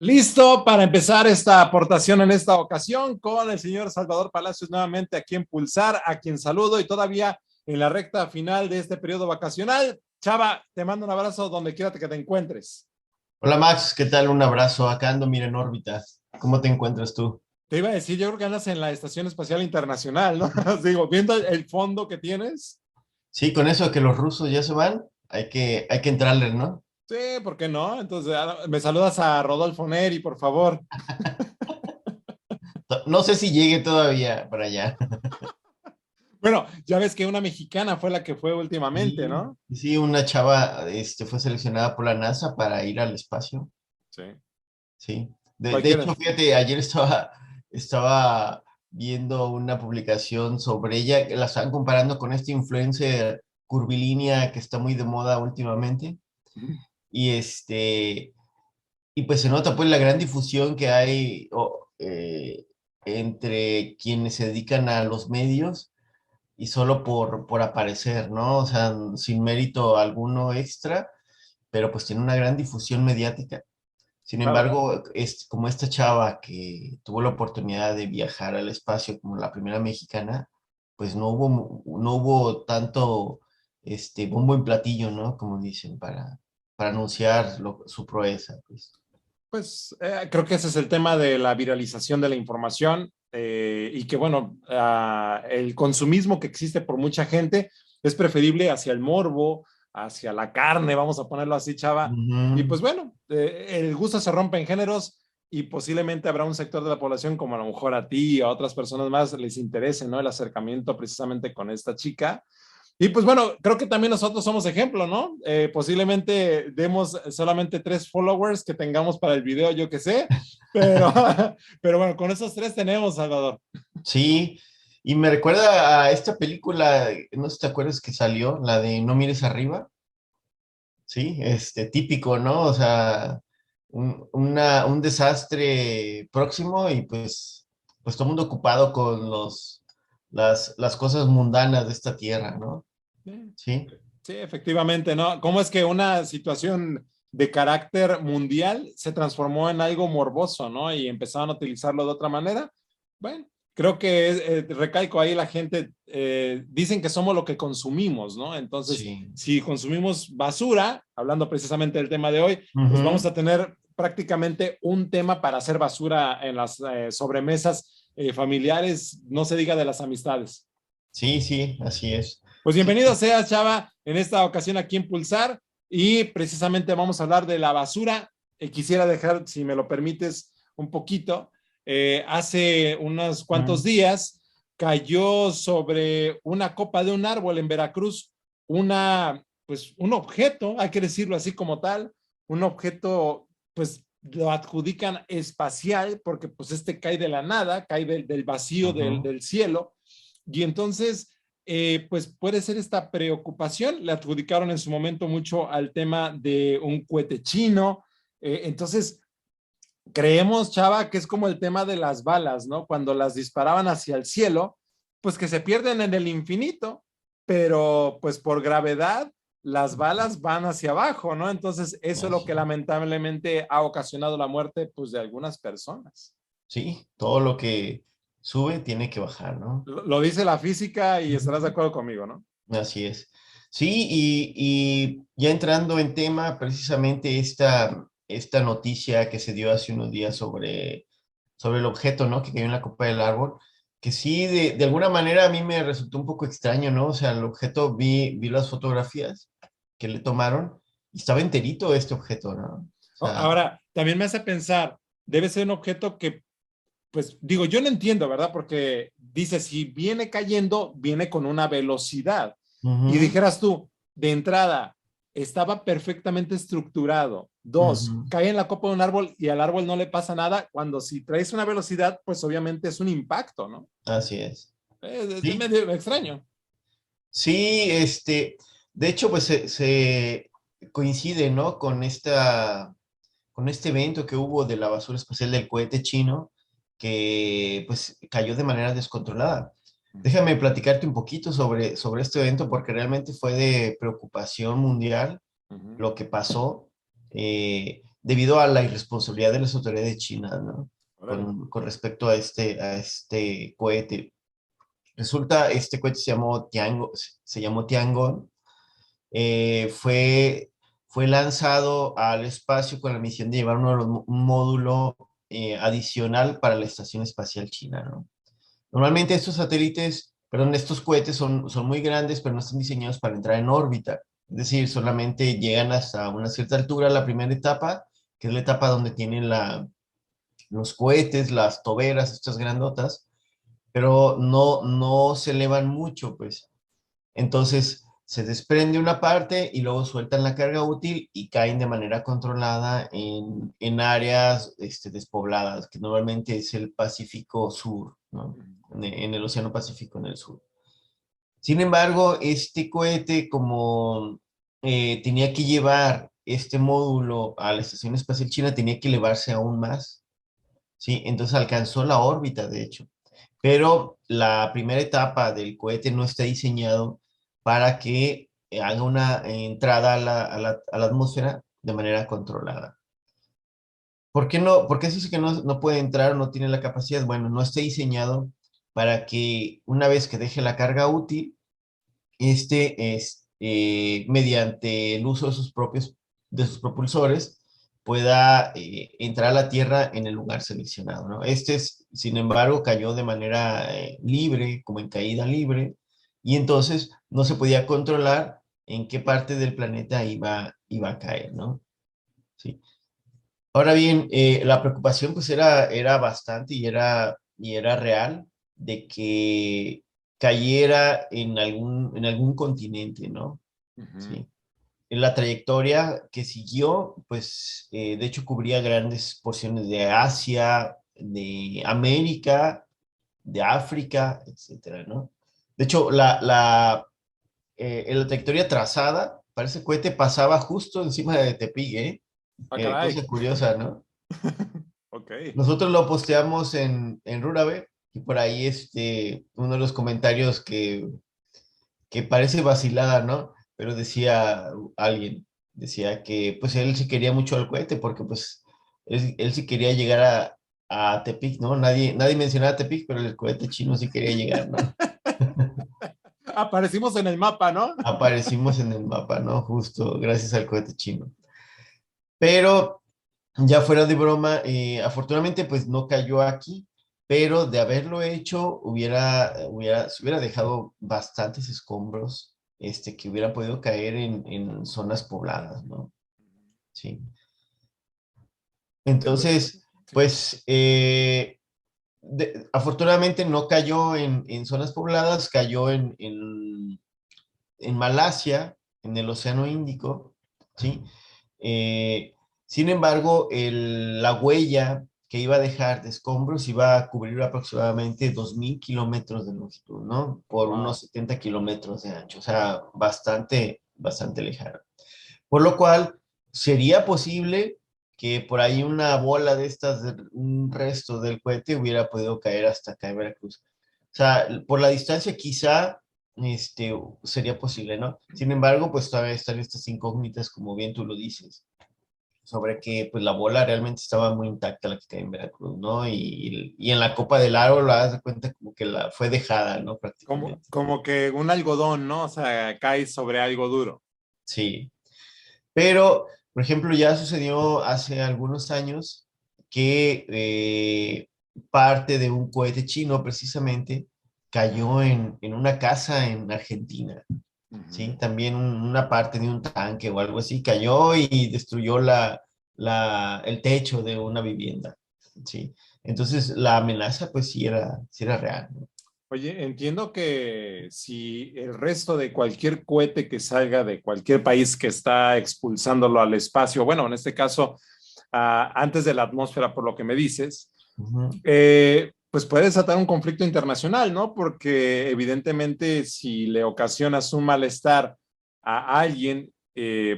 Listo para empezar esta aportación en esta ocasión con el señor Salvador Palacios nuevamente aquí en Pulsar, a quien saludo y todavía en la recta final de este periodo vacacional. Chava, te mando un abrazo donde quiera que te encuentres. Hola Max, ¿qué tal? Un abrazo. Acá ando, mira, en órbita. ¿Cómo te encuentras tú? Te iba a decir, yo creo que andas en la Estación Espacial Internacional, ¿no? Digo, viendo el fondo que tienes. Sí, con eso de que los rusos ya se van, hay que entrarles, ¿no? Sí, ¿por qué no? Entonces, me saludas a Rodolfo Neri, por favor. No sé si llegue todavía para allá. Bueno, ya ves que una mexicana fue la que fue últimamente, Sí, ¿no? sí, una chava fue seleccionada por la NASA para ir al espacio. Sí, Sí. De cualquiera. hecho, fíjate, ayer estaba viendo una publicación sobre ella, que la estaban comparando con este influencer curvilínea que está muy de moda últimamente. Y Y pues se nota pues la gran difusión que hay entre quienes se dedican a los medios y solo por aparecer, ¿no? O sea, sin mérito alguno extra, pero pues tiene una gran difusión mediática. Sin Claro. embargo, es como esta chava que tuvo la oportunidad de viajar al espacio como la primera mexicana, pues no hubo tanto bombo en platillo, ¿no? Como dicen, para anunciar su proeza, pues. Pues creo que ese es el tema de la viralización de la información y que, bueno, el consumismo que existe por mucha gente es preferible hacia el morbo, hacia la carne, vamos a ponerlo así, chava. Y Ujú. pues bueno, el gusto se rompe en géneros y posiblemente habrá un sector de la población, como a lo mejor a ti y a otras personas más, les interese, ¿no? El acercamiento precisamente con esta chica. Y pues bueno, creo que también nosotros somos ejemplo, ¿no? Posiblemente demos solamente 3 followers que tengamos para el video, yo qué sé, pero, pero bueno, con esos 3 tenemos, Salvador. Sí, y me recuerda a esta película, no sé si te acuerdas que salió, la de No mires arriba, sí, típico, ¿no? O sea, un desastre próximo y pues todo el mundo ocupado con las cosas mundanas de esta tierra, ¿no? Sí, Sí, sí, efectivamente, ¿no? ¿Cómo es que una situación de carácter mundial se transformó en algo morboso, ¿no? Y empezaron a utilizarlo de otra manera. Bueno, creo que recalco ahí la gente, dicen que somos lo que consumimos, ¿no? Entonces, sí. si consumimos basura, hablando precisamente del tema de hoy, pues vamos Ujú. a tener prácticamente un tema para hacer basura en las sobremesas familiares, no se diga de las amistades. Sí, sí, así es. Pues Sí, bienvenido seas, Chava, en esta ocasión aquí en Pulsar y precisamente vamos a hablar de la basura. Quisiera dejar, si me lo permites, un poquito. Hace unos cuantos ujú, días cayó sobre una copa de un árbol en Veracruz pues un objeto, hay que decirlo así como tal, un objeto, pues lo adjudican espacial porque pues cae de la nada, cae del vacío ujú. del cielo y entonces pues puede ser esta preocupación. Le adjudicaron en su momento mucho al tema de un cohete chino. Entonces, creemos, Chava, que es como el tema de las balas, ¿no? Cuando las disparaban hacia el cielo, pues que se pierden en el infinito, pero pues por gravedad las balas van hacia abajo, ¿no? Entonces, eso es lo Así que es. lamentablemente ha ocasionado la muerte, pues, de algunas personas. Sí, todo lo que sube tiene que bajar, ¿no? Lo dice la física y estarás de Ujú. acuerdo conmigo, ¿no? Así es. Sí, y ya entrando en tema, precisamente esta noticia que se dio hace unos días sobre el objeto, ¿no? Que cayó en la copa del árbol, que sí, de alguna manera a mí me resultó un poco extraño, ¿no? O sea, el objeto, vi las fotografías que le tomaron y estaba enterito este objeto, ¿no? O sea, Ahora, también me hace pensar, debe ser un objeto que, pues digo, yo no entiendo, ¿verdad? Porque dice, si viene cayendo, viene con una velocidad. Y ujú, dijeras tú, de entrada, estaba perfectamente estructurado. Dos, ujú, cae en la copa de un árbol y al árbol no le pasa nada. Cuando si traes una velocidad, pues obviamente es un impacto, ¿no? así es. Es Sí, medio extraño. sí, de hecho, pues se coincide, ¿no? Con este evento que hubo de la basura espacial del cohete chino, que pues cayó de manera descontrolada. Déjame platicarte un poquito sobre este evento porque realmente fue de preocupación mundial Uh -huh. lo que pasó. debido a la irresponsabilidad de las autoridades chinas, ¿no? Órale. Con respecto a este cohete. Resulta, este cohete se llamó Tiangong. Fue lanzado al espacio con la misión de llevar un módulo adicional para la Estación Espacial China, ¿no? Normalmente estos satélites, perdón, estos cohetes son muy grandes, pero no están diseñados para entrar en órbita. Es decir, solamente llegan hasta una cierta altura, la primera etapa, que es la etapa donde tienen los cohetes, las toberas, estas grandotas, pero no se elevan mucho, pues. Entonces se desprende una parte y luego sueltan la carga útil y caen de manera controlada en áreas despobladas, que normalmente es el Pacífico Sur, ¿no? En el Océano Pacífico en el sur. Sin embargo, este cohete, como tenía que llevar este módulo a la Estación Espacial China, tenía que elevarse aún más, ¿sí? Entonces alcanzó la órbita, de hecho. Pero la primera etapa del cohete no está diseñado para que haga una entrada a la atmósfera de manera controlada. ¿Por qué no? ¿Por qué se dice que no puede entrar o no tiene la capacidad? Bueno, no está diseñado para que una vez que deje la carga útil, mediante el uso de sus propulsores, pueda entrar a la Tierra en el lugar seleccionado, ¿no? Sin embargo, cayó de manera libre, como en caída libre, y entonces no se podía controlar en qué parte del planeta iba a caer, ¿no? Sí. Ahora bien, la preocupación pues era bastante y era real de que cayera en algún continente, ¿no? Ujú. Sí. En la trayectoria que siguió, pues de hecho cubría grandes porciones de Asia, de América, de África, etcétera, ¿no? De hecho, en la trayectoria trazada, parece cohete pasaba justo encima de Tepic, ¿eh? Ah, caray. Cosa curiosa, ¿no? Ok. Nosotros lo posteamos en Rurabe y por ahí uno de los comentarios que parece vacilada, ¿no? Pero decía que pues él sí quería mucho al cohete porque pues él sí quería llegar a Tepic, ¿no? Nadie mencionaba Tepic, pero el cohete chino sí quería llegar, ¿no? Aparecimos en el mapa, ¿no? Aparecimos en el mapa, ¿no? Justo gracias al cohete chino. Pero ya fuera de broma, afortunadamente pues no cayó aquí, pero de haberlo hecho se hubiera dejado bastantes escombros que hubieran podido caer en zonas pobladas, ¿no? Sí. Entonces, Sí. pues afortunadamente no cayó en zonas pobladas, cayó en Malasia, en el Océano Índico, ¿sí? Sin embargo, la huella que iba a dejar de escombros iba a cubrir aproximadamente 2.000 kilómetros de longitud, ¿no? Por Wow. unos 70 kilómetros de ancho, o sea, bastante, bastante lejano. Por lo cual, sería posible que por ahí una bola de estas, un resto del cohete hubiera podido caer hasta acá en Veracruz. O sea, por la distancia quizá este, sería posible, ¿no? Sin embargo, pues todavía están estas incógnitas, como bien tú lo dices, sobre que pues la bola realmente estaba muy intacta la que cae en Veracruz, ¿no? Y en la copa del aro la das de cuenta como que fue dejada, ¿no? Como, Prácticamente. como que un algodón, ¿no? O sea, cae sobre algo duro. Sí. Pero, por ejemplo, ya sucedió hace algunos años que parte de un cohete chino precisamente cayó en una casa en Argentina, ¿sí? Ujú. También una parte de un tanque o algo así cayó y destruyó el techo de una vivienda, ¿sí? Entonces, la amenaza, pues sí era real, ¿no? Oye, entiendo que si el resto de cualquier cohete que salga de cualquier país que está expulsándolo al espacio, bueno, en este caso, antes de la atmósfera, por lo que me dices, Ujú. pues puede desatar un conflicto internacional, ¿no? Porque evidentemente si le ocasionas un malestar a alguien,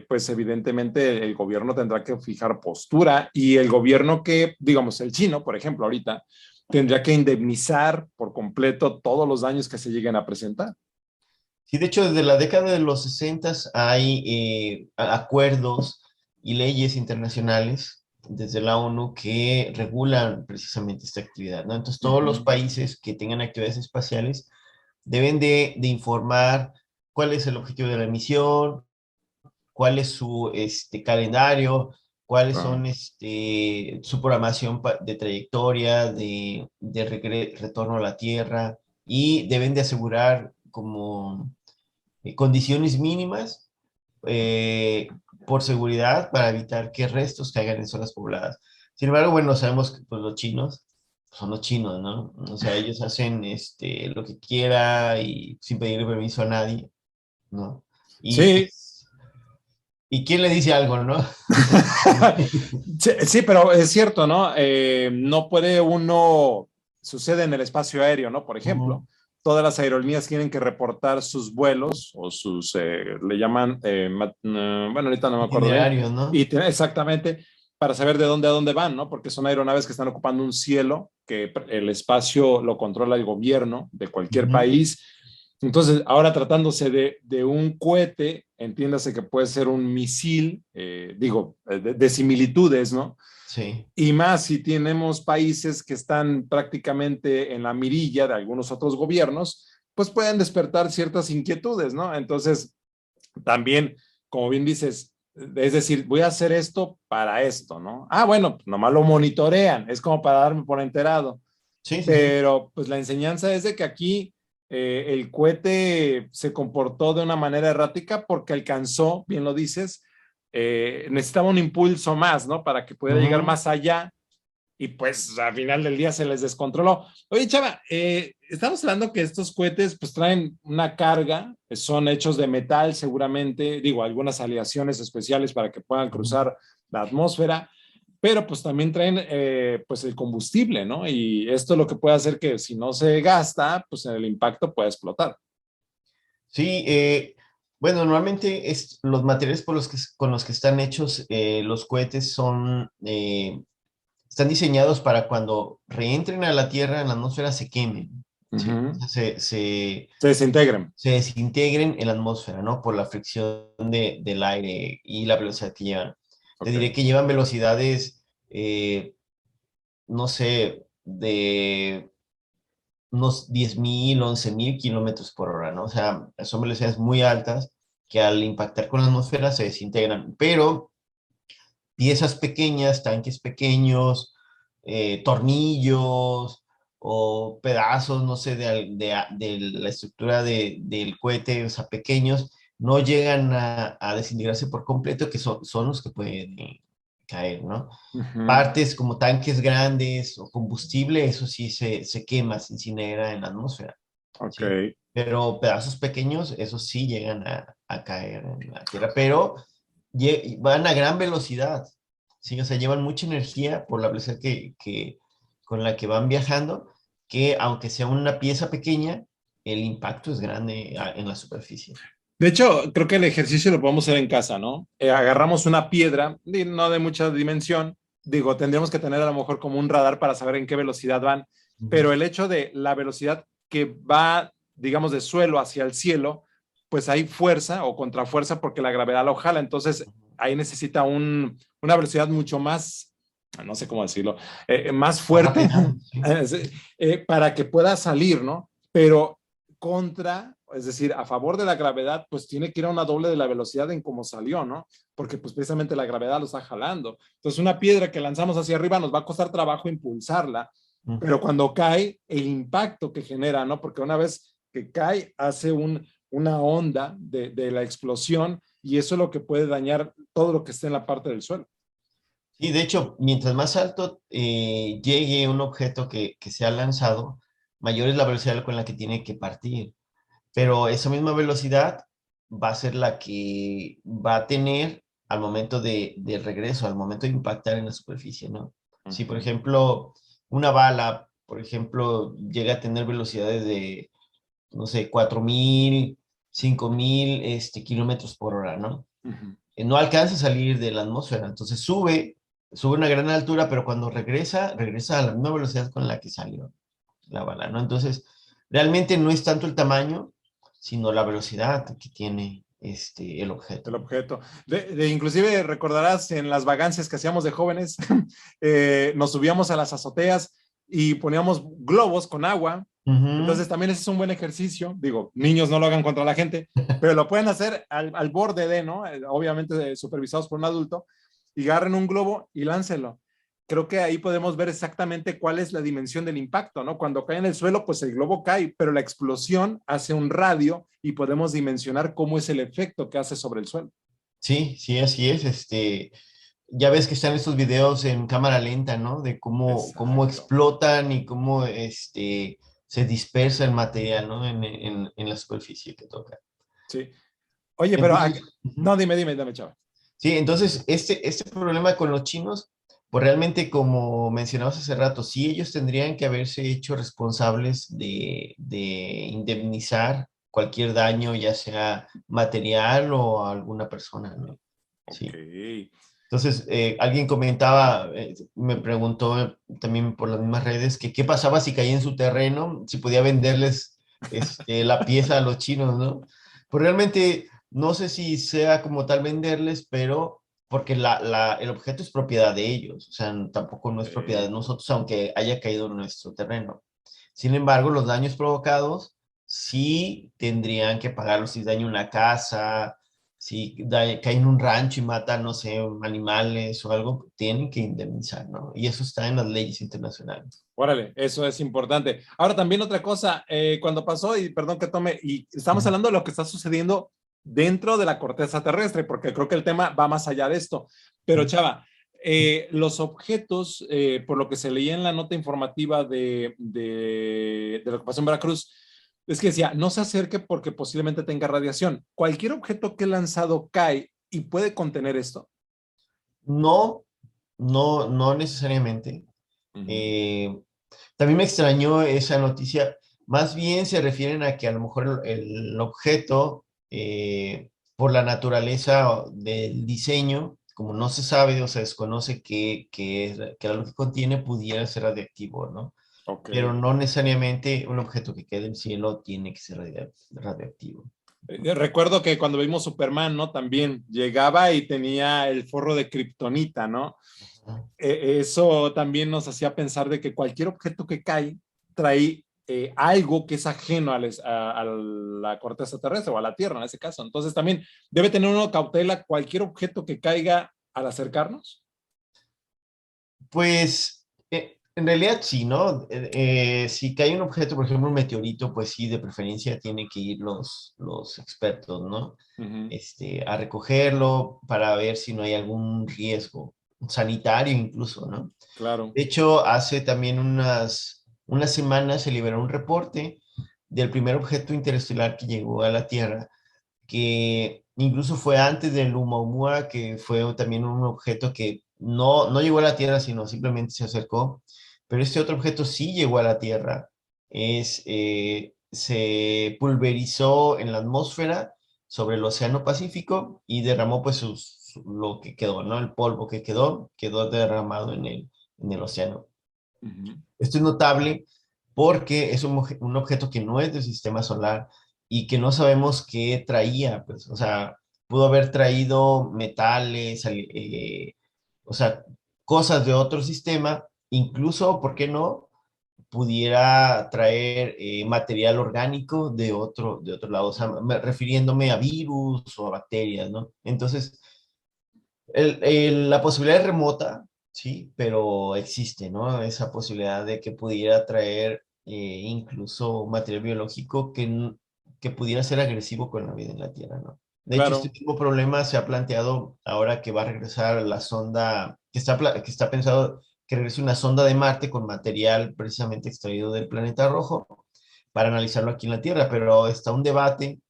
pues evidentemente el gobierno tendrá que fijar postura y el gobierno que, digamos, el chino, por ejemplo, ahorita, tendría que indemnizar por completo todos los daños que se lleguen a presentar. Sí, de hecho, desde la década de los 60 hay acuerdos y leyes internacionales desde la ONU que regulan precisamente esta actividad, ¿no? Entonces, todos los Ujú. países que tengan actividades espaciales deben de informar cuál es el objetivo de la misión, cuál es su calendario, cuáles Claro. son su programación de trayectoria, de retorno a la Tierra, y deben de asegurar como condiciones mínimas eh, por seguridad para evitar que restos caigan en zonas pobladas. Sin embargo, bueno, sabemos que pues, los chinos son los chinos, ¿no? O sea, ellos hacen lo que quiera y sin pedirle permiso a nadie, ¿no? Y Sí. pues, ¿y quién le dice algo, no? Sí, sí, pero es cierto, ¿no? No puede uno, sucede en el espacio aéreo, ¿no? Por ejemplo, Ujú. todas las aerolíneas tienen que reportar sus vuelos o sus, le llaman, bueno, ahorita no me acuerdo bien, Itinerarios, y ¿no? exactamente para saber de dónde a dónde van, ¿no? Porque son aeronaves que están ocupando un cielo, que el espacio lo controla el gobierno de cualquier Ujú. país. Entonces, ahora tratándose de un cohete, entiéndase que puede ser un misil, digo, de similitudes, ¿no? Sí. Y más si tenemos países que están prácticamente en la mirilla de algunos otros gobiernos, pues pueden despertar ciertas inquietudes, ¿no? Entonces, también, como bien dices, es decir, voy a hacer esto para esto, ¿no? Ah, bueno, pues nomás lo monitorean, es como para darme por enterado. Sí, sí, sí. Pero pues la enseñanza es de que aquí el cohete se comportó de una manera errática porque alcanzó, bien lo dices, necesitaba un impulso más, ¿no? Para que pudiera llegar Ujú. más allá y pues al final del día se les descontroló. Oye, Chava, estamos hablando que estos cohetes pues traen una carga, son hechos de metal seguramente, digo, algunas aleaciones especiales para que puedan Ujú. cruzar la atmósfera, pero pues también traen pues el combustible, ¿no? Y esto es lo que puede hacer que si no se gasta, pues en el impacto puede explotar. Sí, bueno, normalmente los materiales con los que están hechos los cohetes están diseñados para cuando reentren a la Tierra en la atmósfera se quemen, ¿sí? Ujú. O sea, Se desintegran. se desintegren en la atmósfera, ¿no? Por la fricción del aire y la velocidad que llevan. Te Ok. diré que llevan velocidades, no sé, de unos 10.000, 11.000 kilómetros por hora, ¿no? O sea, son velocidades muy altas que al impactar con la atmósfera se desintegran, pero piezas pequeñas, tanques pequeños, tornillos o pedazos, no sé, de la estructura del cohete, o sea, pequeños, no llegan a desintegrarse por completo, que son los que pueden caer, ¿no? Ujú. Partes como tanques grandes o combustible, eso sí se quema, se incinera en la atmósfera, Ok. ¿sí? Pero pedazos pequeños, eso sí llegan a caer en la Tierra, pero van a gran velocidad, ¿sí? O sea, llevan mucha energía por la velocidad con la que van viajando, que aunque sea una pieza pequeña, el impacto es grande en la superficie. De hecho, creo que el ejercicio lo podemos hacer en casa, ¿no? Agarramos una piedra, no de mucha dimensión, digo, tendríamos que tener a lo mejor como un radar para saber en qué velocidad van, Ujú. pero el hecho de la velocidad que va, digamos, de suelo hacia el cielo, pues hay fuerza o contrafuerza porque la gravedad lo jala, entonces ahí necesita una velocidad mucho más, no sé cómo decirlo, más Más fuerte rápida, sí. sí, para que pueda salir, ¿no? Pero contra, es decir, a favor de la gravedad, pues tiene que ir a una doble de la velocidad en cómo salió, ¿no? Porque pues precisamente la gravedad lo está jalando. Entonces una piedra que lanzamos hacia arriba nos va a costar trabajo impulsarla, Ujú. pero cuando cae, el impacto que genera, ¿no? Porque una vez que cae, hace una onda de la explosión y eso es lo que puede dañar todo lo que esté en la parte del suelo. Y de hecho, mientras más alto llegue un objeto que sea lanzado, mayor es la velocidad con la que tiene que partir. Sí. Pero esa misma velocidad va a ser la que va a tener al momento de regreso, al momento de impactar en la superficie, ¿no? Uh Si, por -huh. ejemplo, una bala, por ejemplo, llega a tener velocidades de, no sé, 4.000, 5.000 kilómetros por hora, ¿no? Uh -huh. No alcanza a salir de la atmósfera, entonces sube a una gran altura, pero cuando regresa a la misma velocidad con la que salió la bala, ¿no? Entonces, realmente no es tanto el tamaño, sino la velocidad que tiene el objeto. El objeto. Inclusive recordarás en las vagancias que hacíamos de jóvenes, nos subíamos a las azoteas y poníamos globos con agua. Ujú. Entonces también ese es un buen ejercicio. Digo, niños no lo hagan contra la gente, pero lo pueden hacer al borde de, ¿no? Obviamente supervisados por un adulto, y agarren un globo y láncelo. Creo que ahí podemos ver exactamente cuál es la dimensión del impacto, ¿no? Cuando cae en el suelo, pues el globo cae, pero la explosión hace un radio y podemos dimensionar cómo es el efecto que hace sobre el suelo. Sí, sí, así es. Ya ves que están estos videos en cámara lenta, ¿no? De cómo Exacto. explotan y cómo se dispersa el material, ¿no? En la superficie que toca. Sí. Oye, pero Entonces, ujú. no, dime, dame, chaval. Sí, entonces este problema con los chinos, pues realmente como mencionabas hace rato, sí ellos tendrían que haberse hecho responsables de indemnizar cualquier daño, ya sea material o a alguna persona, ¿no? Ok. Sí. Entonces, alguien comentaba, me preguntó también por las mismas redes, que qué pasaba si caía en su terreno, si podía venderles la pieza a los chinos, ¿no? Pues realmente no sé si sea como tal venderles, pero porque el objeto es propiedad de ellos, o sea, tampoco no es propiedad de Ok. nosotros, aunque haya caído en nuestro terreno. Sin embargo, los daños provocados sí tendrían que pagarlos si daña una casa, si cae en un rancho y matan, no sé, animales o algo, tienen que indemnizar, ¿no? Y eso está en las leyes internacionales. Órale, eso es importante. Ahora también otra cosa, cuando pasó, y perdón que tome, y estamos Ujú. hablando de lo que está sucediendo dentro de la corteza terrestre, porque creo que el tema va más allá de esto. Pero Chava, los objetos, por lo que se leía en la nota informativa de la ocupación Veracruz, es que decía, no se acerque porque posiblemente tenga radiación. Cualquier objeto que he lanzado cae y puede contener esto. No, no necesariamente. Ujú. Eh, También me extrañó esa noticia. Más bien se refieren a que a lo mejor el objeto, por la naturaleza del diseño, como no se sabe o se desconoce que lo que contiene pudiera ser radiactivo, ¿no? Ok. Pero no necesariamente un objeto que quede en el cielo tiene que ser radioactivo. Recuerdo que cuando vimos Superman, ¿no? También llegaba y tenía el forro de kriptonita, ¿no? Ajá. Eso también nos hacía pensar de que cualquier objeto que cae trae algo que es ajeno a la corteza terrestre o a la Tierra en ese caso. Entonces también debe tener uno cautela cualquier objeto que caiga al acercarnos. Pues en realidad sí, ¿no? Si cae un objeto, por ejemplo, un meteorito, pues sí, de preferencia tienen que ir los expertos, ¿no? Uh -huh. A recogerlo para ver si no hay algún riesgo sanitario incluso, ¿no? Claro. De hecho, hace también unas semanas se liberó un reporte del primer objeto interestelar que llegó a la Tierra, que incluso fue antes del Oumuamua, que fue también un objeto que no llegó a la Tierra, sino simplemente se acercó, pero este otro objeto sí llegó a la Tierra, se pulverizó en la atmósfera sobre el Océano Pacífico y derramó pues lo que quedó, ¿no? El polvo que quedó derramado en el océano. Uh -huh. Esto es notable porque es un objeto que no es del sistema solar y que no sabemos qué traía, pues, o sea, pudo haber traído metales, o sea, cosas de otro sistema, incluso, ¿por qué no? Pudiera traer material orgánico de otro lado, o sea, refiriéndome a virus o a bacterias, ¿no? Entonces, la posibilidad es remota, sí, pero existe, ¿no? Esa posibilidad de que pudiera traer incluso material biológico que pudiera ser agresivo con la vida en la Tierra, ¿no? De hecho, este Claro. tipo de problema se ha planteado ahora que va a regresar la sonda, que está pensado que regrese una sonda de Marte con material precisamente extraído del planeta rojo para analizarlo aquí en la Tierra, pero está un debate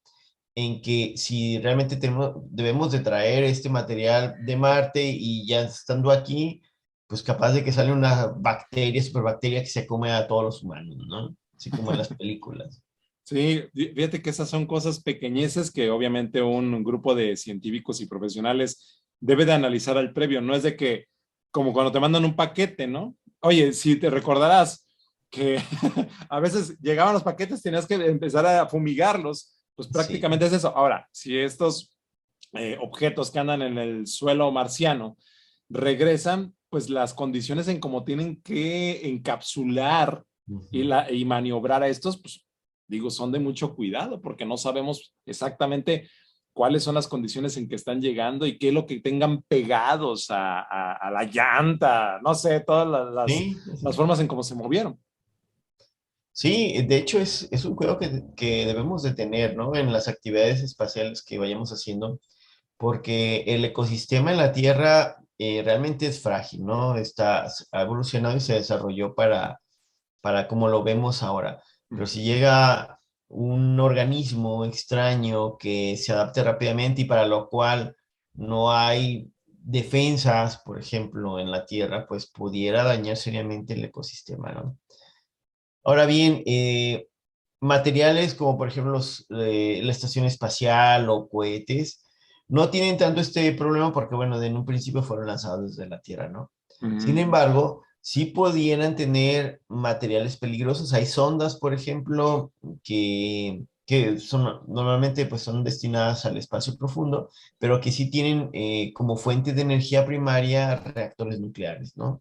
en que si realmente debemos de traer este material de Marte y ya estando aquí, pues capaz de que sale una bacteria, superbacteria que se come a todos los humanos, ¿no? Así como en las películas. Sí, fíjate que esas son cosas pequeñeces que obviamente un grupo de científicos y profesionales debe de analizar al previo. No es de que, como cuando te mandan un paquete, ¿no? Oye, si te recordarás que a veces llegaban los paquetes, tenías que empezar a fumigarlos, Pues Sí, prácticamente es eso. Ahora, si estos objetos que andan en el suelo marciano regresan, pues las condiciones en cómo tienen que encapsular ujú. y maniobrar a estos, pues digo, son de mucho cuidado porque no sabemos exactamente cuáles son las condiciones en que están llegando y qué es lo que tengan pegados a la llanta, no sé, todas Sí, las sí. formas en cómo se movieron. Sí, de hecho es un cuidado que debemos de tener, ¿no? En las actividades espaciales que vayamos haciendo, porque el ecosistema en la Tierra realmente es frágil, ¿no? Ha evolucionado y se desarrolló para como lo vemos ahora. Pero si llega un organismo extraño que se adapte rápidamente y para lo cual no hay defensas, por ejemplo, en la Tierra, pues pudiera dañar seriamente el ecosistema, ¿no? Ahora bien, materiales como por ejemplo la estación espacial o cohetes no tienen tanto este problema porque, bueno, en un principio fueron lanzados desde la Tierra, ¿no? Sin Ujú. embargo, sí pudieran tener materiales peligrosos. Hay sondas, por ejemplo, que son, normalmente pues, son destinadas al espacio profundo, pero que sí tienen como fuente de energía primaria reactores nucleares, ¿no?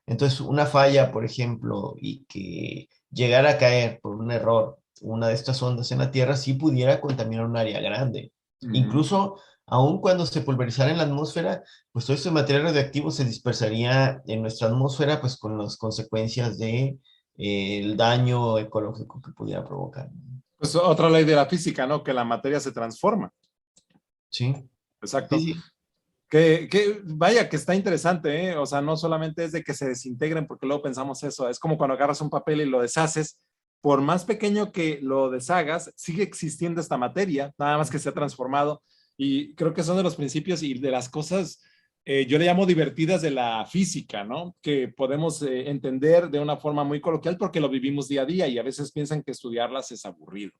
Entonces, una falla, por ejemplo, y que llegara a caer por un error una de estas ondas en la Tierra, sí pudiera contaminar un área grande. Ujú. Incluso, aun cuando se pulverizara en la atmósfera, pues todo este material radioactivo se dispersaría en nuestra atmósfera, pues con las consecuencias de el daño ecológico que pudiera provocar. Pues otra ley de la física, ¿no? Que la materia se transforma. Sí, sí, Exacto. sí. Vaya, que está interesante, ¿eh? O sea, no solamente es de que se desintegren, porque luego pensamos eso, es como cuando agarras un papel y lo deshaces, por más pequeño que lo deshagas, sigue existiendo esta materia, nada más que se ha transformado. Y creo que son de los principios y de las cosas, yo le llamo divertidas de la física, ¿no? Que podemos entender de una forma muy coloquial porque lo vivimos día a día y a veces piensan que estudiarlas es aburrido.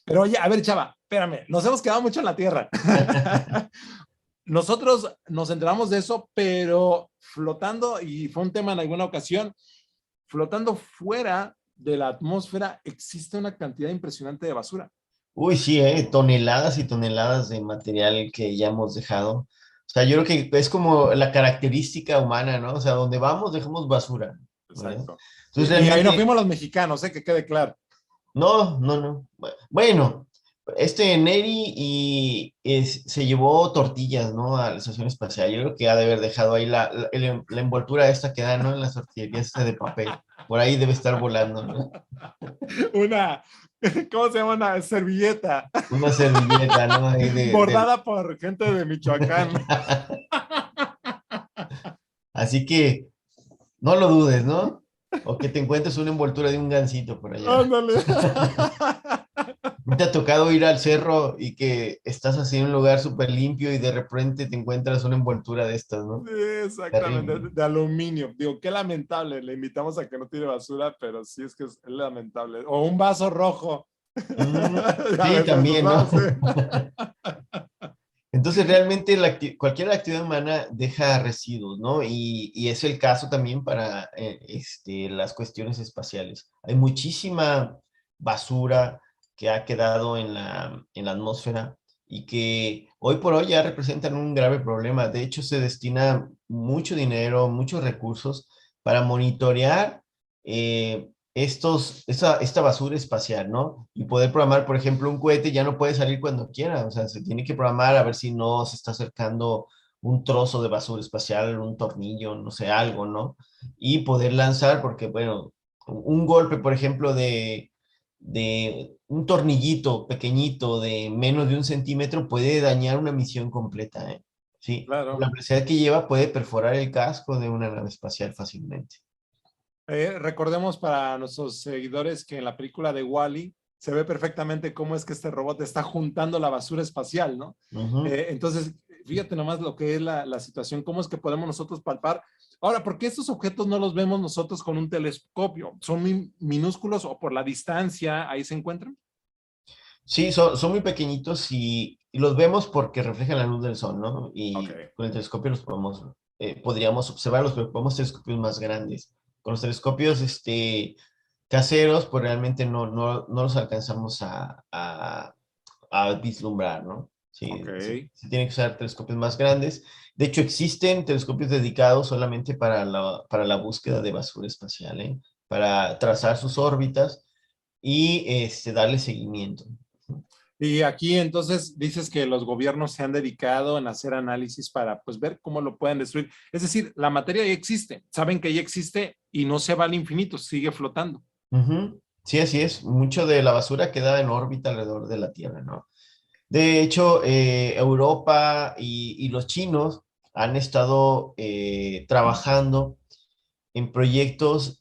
Pero oye, a ver, chava, espérame, nos hemos quedado mucho en la tierra. Nosotros nos enteramos de eso, pero flotando, y fue un tema en alguna ocasión, flotando fuera de la atmósfera existe una cantidad impresionante de basura. Uy, sí, toneladas y toneladas de material que ya hemos dejado. O sea, yo creo que es como la característica humana, ¿no? O sea, donde vamos dejamos basura, ¿verdad? Exacto. Entonces, Y ahí nos realmente, fuimos los mexicanos, que quede claro. no, no, no. Bueno, este Neri se llevó tortillas, ¿no? A la estación espacial. Yo creo que ha de haber dejado ahí la envoltura esta que da, ¿no? En las tortillerías esta de papel. Por ahí debe estar volando, ¿no? Una, ¿cómo se llama? Una servilleta Una servilleta, ¿no? Ahí bordada por gente de Michoacán. Así que no lo dudes, ¿no? O que te encuentres una envoltura de un gansito por allá. Ándale. ¿Te ha tocado ir al cerro y que estás así en un lugar súper limpio y de repente te encuentras una envoltura de estas, Sí, ¿no? exactamente, Terrible. de aluminio. Digo, qué lamentable. Le invitamos a que no tire basura, pero sí es que es lamentable. O un vaso rojo. Mm, A sí, veces nos también, ¿no? hace. Entonces, realmente cualquier actividad humana deja residuos, ¿no? Y es el caso también para las cuestiones espaciales. Hay muchísima basura que ha quedado en la atmósfera y que hoy por hoy ya representan un grave problema. De hecho, se destina mucho dinero, muchos recursos para monitorear esta basura espacial, ¿no? Y poder programar, por ejemplo, un cohete ya no puede salir cuando quiera, o sea, se tiene que programar a ver si no se está acercando un trozo de basura espacial, un tornillo, no sé, algo, ¿no? Y poder lanzar, porque, bueno, un golpe, por ejemplo, de un tornillito pequeñito de menos de 1 centímetro puede dañar una misión completa, ¿eh? Sí, por la Claro. velocidad que lleva puede perforar el casco de una nave espacial fácilmente. Recordemos para nuestros seguidores que en la película de Wall-E se ve perfectamente cómo es que este robot está juntando la basura espacial, ¿no? Ujú. Entonces, fíjate nomás lo que es la situación, cómo es que podemos nosotros palpar. Ahora, ¿por qué estos objetos no los vemos nosotros con un telescopio? ¿Son muy minúsculos o por la distancia ahí se encuentran? Sí, son muy pequeñitos y los vemos porque reflejan la luz del sol, ¿no? Ok. Y con el telescopio podríamos observarlos, pero ocupamos telescopios más grandes. Con los telescopios caseros, pues realmente no los alcanzamos a vislumbrar, ¿no? Ok. Sí, se tienen que usar telescopios más grandes. De hecho, existen telescopios dedicados solamente para la búsqueda de basura espacial, ¿eh? Para trazar sus órbitas y darle seguimiento. Y aquí entonces dices que los gobiernos se han dedicado en hacer análisis para pues ver cómo lo pueden destruir. Es decir, la materia ya existe, saben que ya existe y no se va al infinito, sigue flotando. Ujú. Sí, así es. Mucho de la basura queda en órbita alrededor de la Tierra, ¿no? De hecho, Europa y los chinos han estado trabajando en proyectos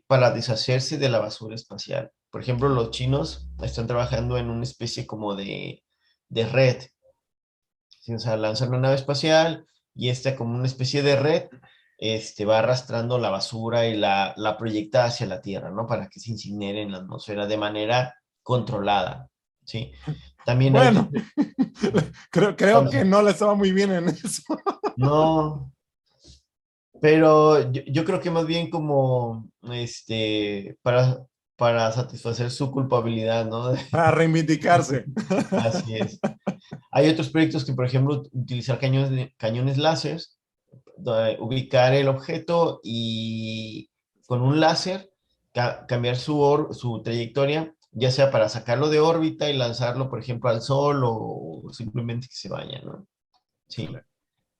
para deshacerse de la basura espacial. Por ejemplo, los chinos están trabajando en una especie como de red. ¿Sí? O sea, lanzan una nave espacial y esta como una especie de red va arrastrando la basura y la proyecta hacia la Tierra, ¿no? Para que se incinere en la atmósfera de manera controlada, ¿sí? También hay otros... Bueno, creo que no le estaba muy bien en eso. No, pero yo creo que más bien como, para satisfacer su culpabilidad, ¿no? Para reivindicarse. Así es. Hay otros proyectos que, por ejemplo, utilizar cañones láser, ubicar el objeto y con un láser cambiar su trayectoria, ya sea para sacarlo de órbita y lanzarlo, por ejemplo, al sol o simplemente que se vaya, ¿no? Sí. Híjole,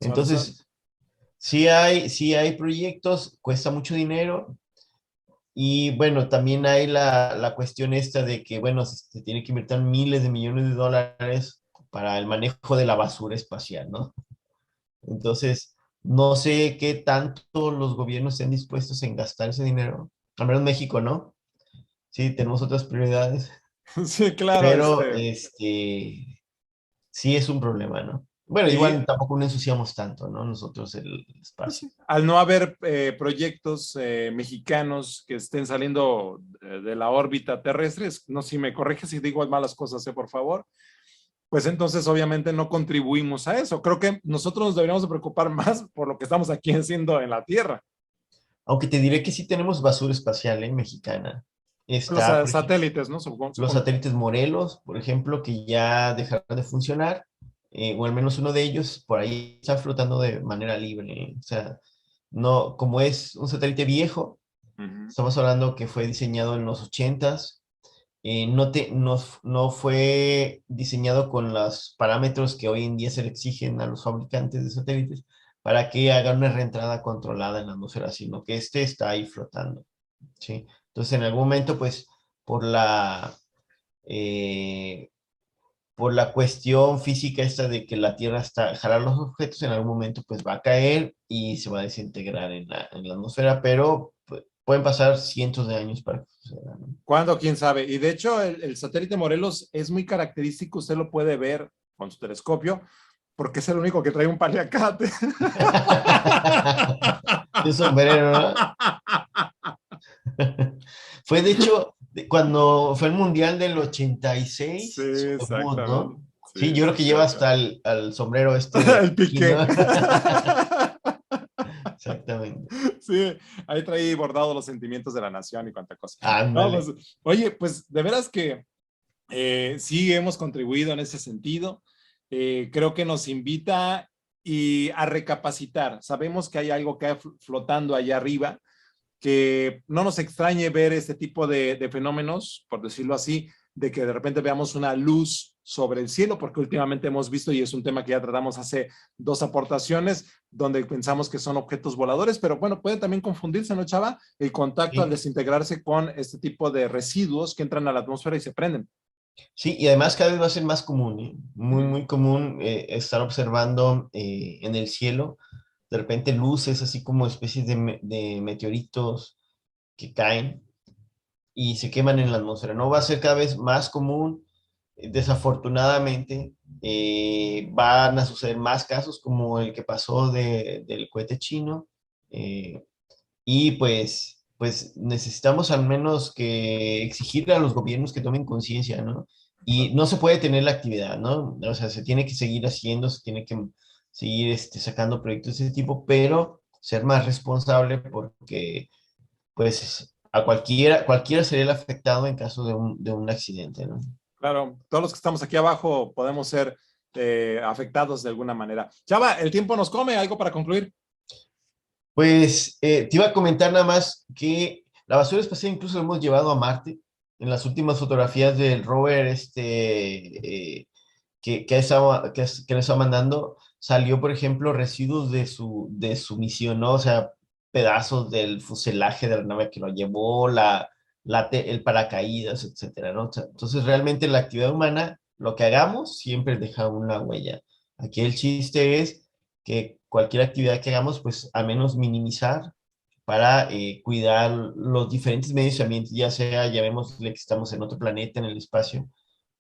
son, Entonces, sí hay proyectos, cuesta mucho dinero y bueno, también hay la cuestión esta de que, bueno, se tiene que invertir miles de millones de dólares para el manejo de la basura espacial, ¿no? Entonces, no sé qué tanto los gobiernos estén dispuestos en gastar ese dinero. Al menos México, ¿no? Sí, tenemos otras prioridades, sí, claro, pero sí es un problema, ¿no? Bueno, y igual tampoco no ensuciamos tanto, ¿no? Nosotros el pues espacio. sí, al no haber proyectos mexicanos que estén saliendo de la órbita terrestre, no si me corriges si digo malas cosas, por favor, pues entonces obviamente no contribuimos a eso. Creo que nosotros nos deberíamos de preocupar más por lo que estamos aquí haciendo en la Tierra. Aunque te diré que sí tenemos basura espacial, mexicana. Los Está, por ejemplo, satélites, ¿no? Supongo, los supongo. satélites Morelos, por ejemplo, que ya dejaron de funcionar, o al menos uno de ellos por ahí está flotando de manera libre. O sea, no, como es un satélite viejo, Uh -huh. estamos hablando que fue diseñado en los ochentas, no fue diseñado con los parámetros que hoy en día se le exigen a los fabricantes de satélites para que hagan una reentrada controlada en la atmósfera, sino que este está ahí flotando, ¿sí? Entonces, en algún momento, pues, por eh, por la cuestión física esta de que la Tierra está, jalar los objetos, en algún momento, pues, va a caer y se va a desintegrar en la atmósfera, pero pues, pueden pasar cientos de años para que suceda, ¿no? ¿Cuándo? ¿Quién sabe? Y de hecho, el satélite Morelos es muy característico, usted lo puede ver con su telescopio, porque es el único que trae un paliacate. Un sombrero, ¿no? Fue de hecho cuando fue el Mundial del Sí, 86, su debut, exactamente. ¿no? Sí, Sí, yo sí, creo que lleva hasta exactamente. al sombrero este de El Piquín, ¿no? piqué. Exactamente. Sí, ahí trae bordado los sentimientos de la nación y cuánta cosa. No, Ándale. pues, oye, pues de veras que sí hemos contribuido en ese sentido. Creo que nos invita y a recapacitar. Sabemos que hay algo que hay flotando allá arriba, que no nos extrañe ver este tipo de fenómenos, por decirlo así, de que de repente veamos una luz sobre el cielo, porque últimamente hemos visto, y es un tema que ya tratamos hace dos aportaciones, donde pensamos que son objetos voladores, pero bueno, puede también confundirse, ¿no, Chava? El contacto al Sí, desintegrarse con este tipo de residuos que entran a la atmósfera y se prenden. sí, y además cada vez va a ser más común, ¿eh? Muy, muy común estar observando en el cielo, de repente luces así como especies de meteoritos que caen y se queman en la atmósfera, ¿no? Va a ser cada vez más común. Desafortunadamente, van a suceder más casos como el que pasó del cohete chino. eh, y pues necesitamos al menos que exigirle a los gobiernos que tomen conciencia, ¿no? Y no se puede tener la actividad, ¿no? O sea, se tiene que seguir haciendo, se tiene que seguir sacando proyectos de ese tipo, pero ser más responsable porque pues a cualquiera sería el afectado en caso de un accidente, ¿no? Claro, todos los que estamos aquí abajo podemos ser afectados de alguna manera. Chava, el tiempo nos come, ¿algo para concluir? Pues te iba a comentar nada más que la basura espacial incluso la hemos llevado a Marte. En las últimas fotografías del rover que nos está mandando, salió, por ejemplo, residuos de su misión, ¿no? O sea, pedazos del fuselaje de la nave que lo llevó, el paracaídas, etcétera, ¿no? O sea, entonces, realmente la actividad humana, lo que hagamos, siempre deja una huella. Aquí el chiste es que cualquier actividad que hagamos, pues, a menos minimizar para cuidar los diferentes medios ambientes, ya sea, llamémosle que estamos en otro planeta, en el espacio,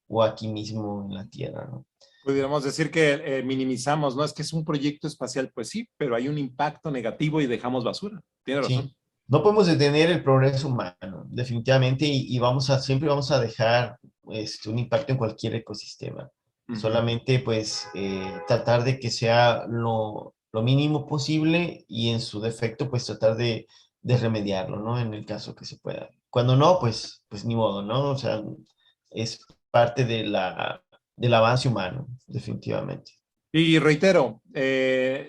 o aquí mismo en la Tierra, ¿no? Pudiéramos decir que minimizamos, ¿no? Es que es un proyecto espacial, pues sí, pero hay un impacto negativo y dejamos basura. Tiene razón. Sí, no podemos detener el progreso humano, definitivamente, y siempre vamos a dejar un impacto en cualquier ecosistema. Ujú. Solamente, pues, tratar de que sea lo mínimo posible y en su defecto, pues, tratar de remediarlo, ¿no? En el caso que se pueda. Cuando no, pues ni modo, ¿no? O sea, es parte del avance humano, definitivamente. Y reitero,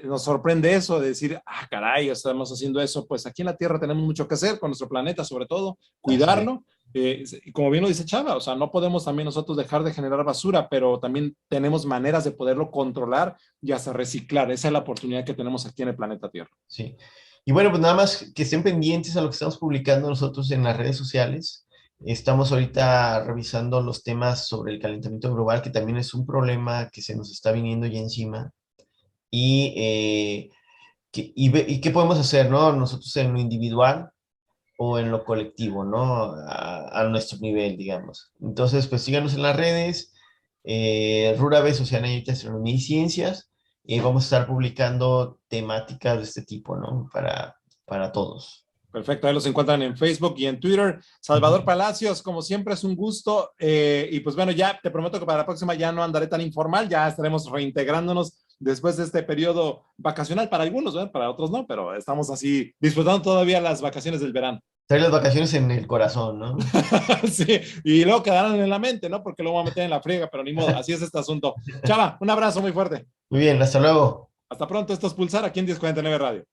nos sorprende eso de decir, ah, caray, estamos haciendo eso. Pues aquí en la Tierra tenemos mucho que hacer con nuestro planeta, sobre todo, Así es. cuidarlo. Y como bien lo dice Chava, o sea, no podemos también nosotros dejar de generar basura, pero también tenemos maneras de poderlo controlar y hasta reciclar. Esa es la oportunidad que tenemos aquí en el planeta Tierra. Sí. Y bueno, pues nada más que estén pendientes a lo que estamos publicando nosotros en las redes sociales. Estamos ahorita revisando los temas sobre el calentamiento global, que también es un problema que se nos está viniendo ya encima. Y, y qué podemos hacer, ¿no? Nosotros en lo individual o en lo colectivo, ¿no? A nuestro nivel, digamos. Entonces, pues síganos en las redes, Rurabes, Oceanía, Astronomía y Ciencias, y vamos a estar publicando temáticas de este tipo, ¿no? Para todos. Perfecto, ahí los encuentran en Facebook y en Twitter. Ujú. Salvador Palacios, como siempre, es un gusto. Y pues bueno, ya te prometo que para la próxima ya no andaré tan informal, ya estaremos reintegrándonos después de este periodo vacacional para algunos, ¿verdad? Para otros no, pero estamos así disfrutando todavía las vacaciones del verano. Trae las vacaciones en el corazón, ¿no? Sí, y luego quedarán en la mente, ¿no? Porque lo voy a meter en la friega, pero ni modo, así es este asunto. Chava, un abrazo muy fuerte. Muy bien, hasta luego. Hasta pronto, esto es Pulsar aquí en 1049 Radio.